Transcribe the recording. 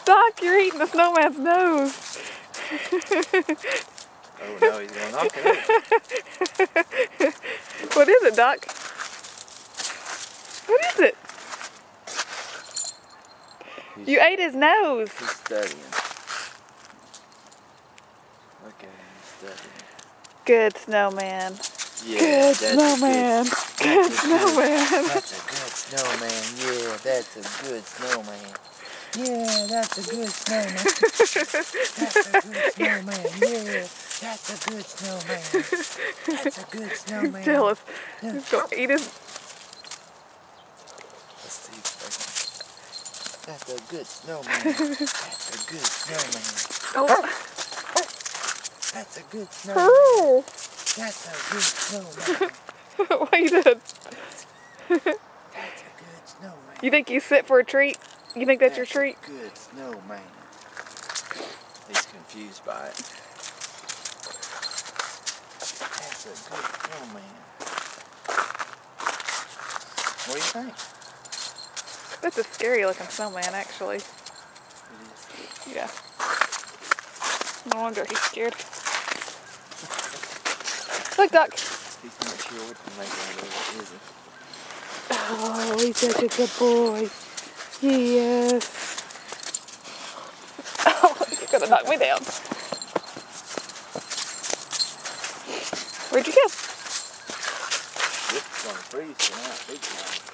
Doc, you're eating the snowman's nose. Oh no, he's going off it. What is it, Doc? What is it? You ate his nose. He's studying. Look at him, he's studying. Good snowman. Yeah, Good snowman. Good snowman. That's a good snowman. Yeah, that's a good snowman. Yeah, that's a good snowman. That's a good snowman. Yeah, that's a good snowman. That's a good snowman. He's jealous. He's going to eat his... Let's see if I can... That's a good snowman. That's a good snowman. Oh. That's a good snowman. Oh. That's a good snowman. What you did? That's a good snowman. You think you sit for a treat? You think that's your treat? A good snowman. He's confused by it. That's a good snowman. What do you think? That's a scary looking snowman, actually. It is. Yeah. No wonder he's scared. Look, Doc. He's not sure what to make out of it, is he? Oh, he's such a good boy. He is. Oh, you're gonna knock me down. Where'd you go? It's gonna freeze tonight, big time.